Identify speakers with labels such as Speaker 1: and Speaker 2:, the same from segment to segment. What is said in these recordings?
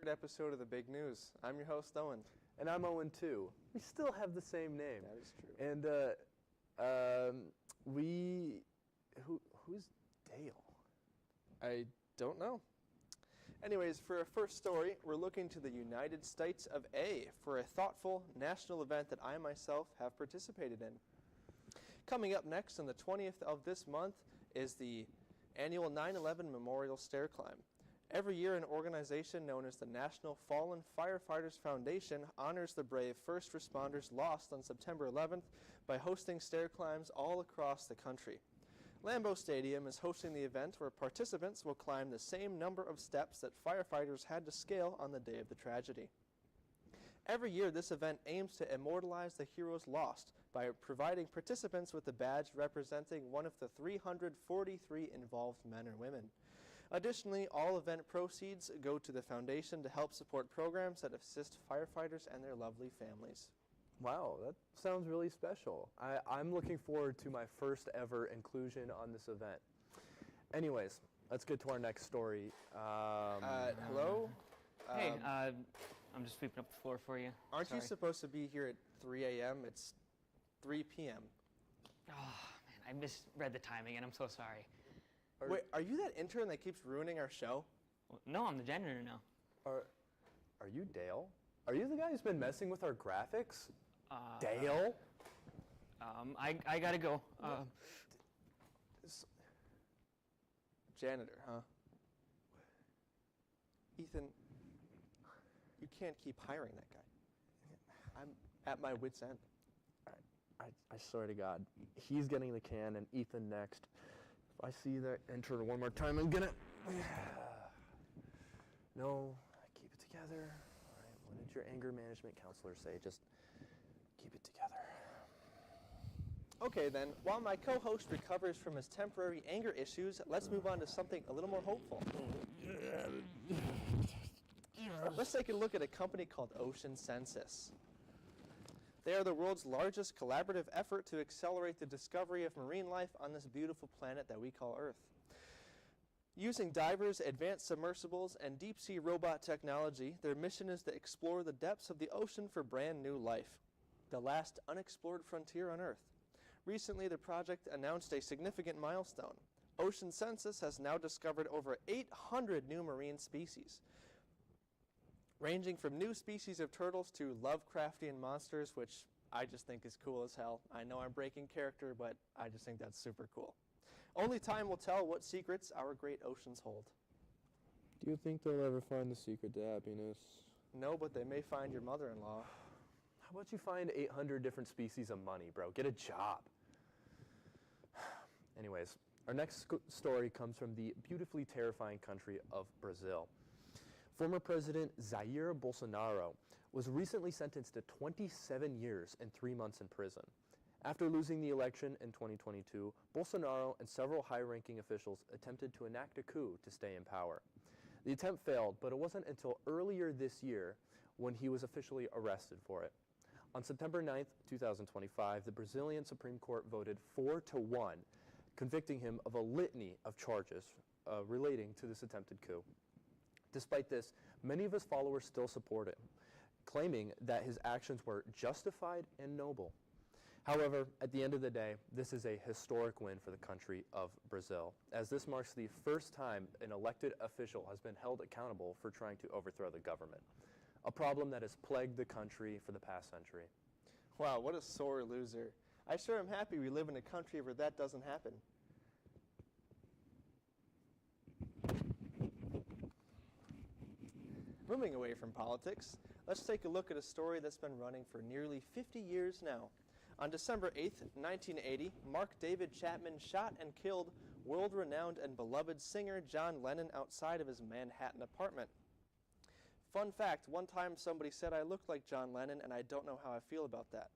Speaker 1: Episode of The Big News. I'm your host, Owen.
Speaker 2: And I'm Owen, too. We still have the same name.
Speaker 1: That is true.
Speaker 2: And who's Dale?
Speaker 1: I don't know. Anyways, for our first story, we're looking to the United States of A for a thoughtful national event that I myself have participated in. Coming up next on the 20th of this month is the annual 9/11 Memorial Stair Climb. Every year, an organization known as the National Fallen Firefighters Foundation honors the brave first responders lost on September 11th by hosting stair climbs all across the country. Lambeau Stadium is hosting the event where participants will climb the same number of steps that firefighters had to scale on the day of the tragedy. Every year, this event aims to immortalize the heroes lost by providing participants with a badge representing one of the 343 involved men or women. Additionally, all event proceeds go to the foundation to help support programs that assist firefighters and their lovely families.
Speaker 2: Wow, that sounds really special. I'm looking forward to my first ever inclusion on this event. Anyways, let's get to our next story.
Speaker 1: Hello?
Speaker 3: Hey, I'm just sweeping up the floor for you.
Speaker 1: Aren't you supposed to be here at 3 a.m.? It's 3 p.m.
Speaker 3: Oh, man, I misread the timing, and I'm so sorry.
Speaker 1: Wait, are you that intern that keeps ruining our show?
Speaker 3: Well, no, I'm the janitor now.
Speaker 2: Are you Dale? Are you the guy who's been messing with our graphics? Dale?
Speaker 3: I gotta go.
Speaker 1: Janitor, huh? Ethan, you can't keep hiring that guy. I'm at my wit's end.
Speaker 2: I swear to God, he's getting the can and Ethan next. If I see that intern one more time, I'm gonna... No, keep it together. All right, what did your anger management counselor say? Just keep it together.
Speaker 1: Okay then, while my co-host recovers from his temporary anger issues, let's move on to something a little more hopeful. Let's take a look at a company called Ocean Census. They are the world's largest collaborative effort to accelerate the discovery of marine life on this beautiful planet that we call Earth. Using divers, advanced submersibles, and deep-sea robot technology, their mission is to explore the depths of the ocean for brand new life, the last unexplored frontier on Earth. Recently, the project announced a significant milestone. Ocean Census has now discovered over 800 new marine species, ranging from new species of turtles to Lovecraftian monsters, which I just think is cool as hell. I know I'm breaking character, but I just think that's super cool. Only time will tell what secrets our great oceans hold.
Speaker 4: Do you think they'll ever find the secret to happiness?
Speaker 1: No, but they may find your mother-in-law.
Speaker 2: How about you find 800 different species of money, bro? Get a job. Anyways, our next story comes from the beautifully terrifying country of Brazil. Former President Jair Bolsonaro was recently sentenced to 27 years and 3 months in prison. After losing the election in 2022, Bolsonaro and several high-ranking officials attempted to enact a coup to stay in power. The attempt failed, but it wasn't until earlier this year when he was officially arrested for it. On September 9th, 2025, the Brazilian Supreme Court voted 4-1, convicting him of a litany of charges relating to this attempted coup. Despite this, many of his followers still support him, claiming that his actions were justified and noble. However, at the end of the day, this is a historic win for the country of Brazil, as this marks the first time an elected official has been held accountable for trying to overthrow the government, a problem that has plagued the country for the past century.
Speaker 1: Wow, what a sore loser. I sure am happy we live in a country where that doesn't happen. Moving away from politics, let's take a look at a story that's been running for nearly 50 years now. On December 8th, 1980, Mark David Chapman shot and killed world-renowned and beloved singer John Lennon outside of his Manhattan apartment. Fun fact, one time somebody said I looked like John Lennon, and I don't know how I feel about that.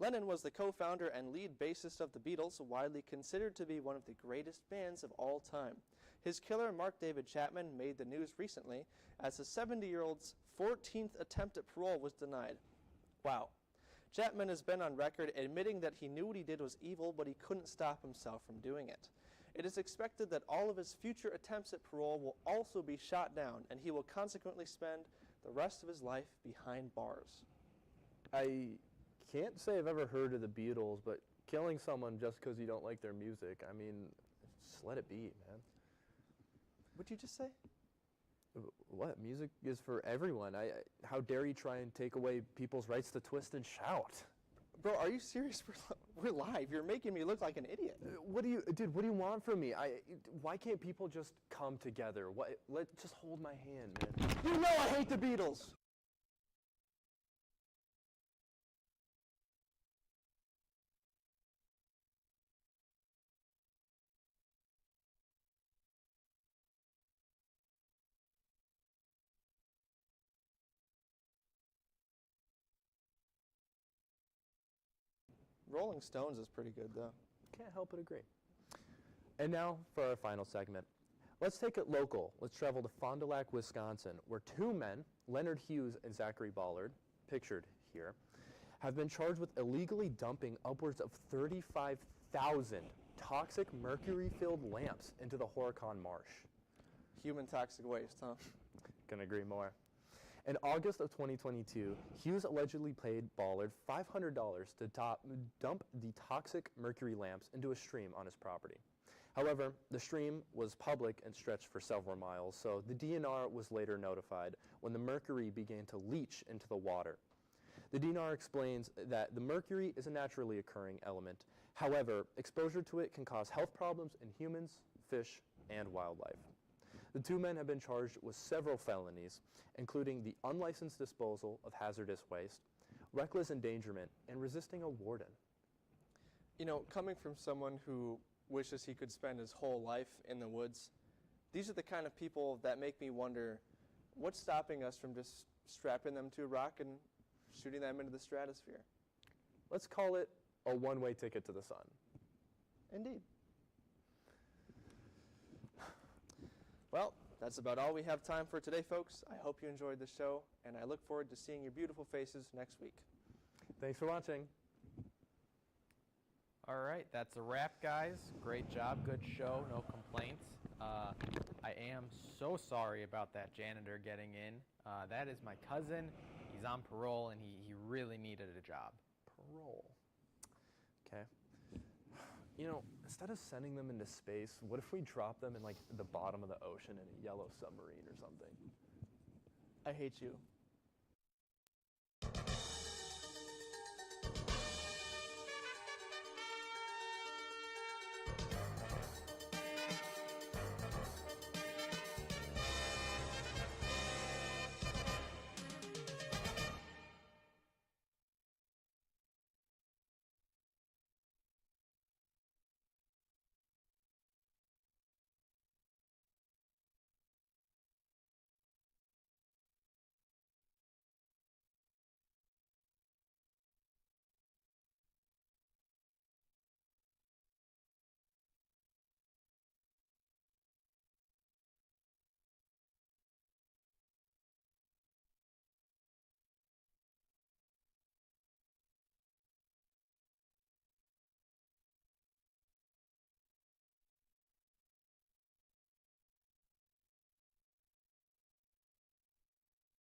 Speaker 1: Lennon was the co-founder and lead bassist of the Beatles, widely considered to be one of the greatest bands of all time. His killer, Mark David Chapman, made the news recently as the 70-year-old's 14th attempt at parole was denied. Wow. Chapman has been on record admitting that he knew what he did was evil, but he couldn't stop himself from doing it. It is expected that all of his future attempts at parole will also be shot down, and he will consequently spend the rest of his life behind bars.
Speaker 2: I can't say I've ever heard of the Beatles, but killing someone just because you don't like their music, I mean, just let it be, man.
Speaker 1: What'd you just say?
Speaker 2: What? Music is for everyone. How dare you try and take away people's rights to twist and shout?
Speaker 1: Bro, are you serious? We're live. You're making me look like an idiot.
Speaker 2: What do you want from me? Why can't people just come together? Just hold my hand, man.
Speaker 1: You know I hate the Beatles. Rolling Stones is pretty good, though.
Speaker 2: Can't help but agree. And now for our final segment. Let's take it local. Let's travel to Fond du Lac, Wisconsin, where two men, Leonard Hughes and Zachary Ballard, pictured here, have been charged with illegally dumping upwards of 35,000 toxic mercury-filled lamps into the Horicon Marsh.
Speaker 1: Human toxic waste, huh?
Speaker 2: Couldn't agree more. In August of 2022, Hughes allegedly paid Ballard $500 to dump the toxic mercury lamps into a stream on his property. However, the stream was public and stretched for several miles, so the DNR was later notified when the mercury began to leach into the water. The DNR explains that the mercury is a naturally occurring element. However, exposure to it can cause health problems in humans, fish, and wildlife. The two men have been charged with several felonies, including the unlicensed disposal of hazardous waste, reckless endangerment, and resisting a warden.
Speaker 1: You know, coming from someone who wishes he could spend his whole life in the woods, these are the kind of people that make me wonder, what's stopping us from just strapping them to a rock and shooting them into the stratosphere?
Speaker 2: Let's call it a one-way ticket to the sun.
Speaker 1: Indeed. Well, that's about all we have time for today, folks. I hope you enjoyed the show, and I look forward to seeing your beautiful faces next week.
Speaker 2: Thanks for watching.
Speaker 5: All right, that's a wrap, guys. Great job, good show, no complaints. I am so sorry about that janitor getting in. That is my cousin. He's on parole, and he really needed a job.
Speaker 2: Parole. Okay. You know, instead of sending them into space, what if we drop them in, like, the bottom of the ocean in a yellow submarine or something?
Speaker 1: I hate you.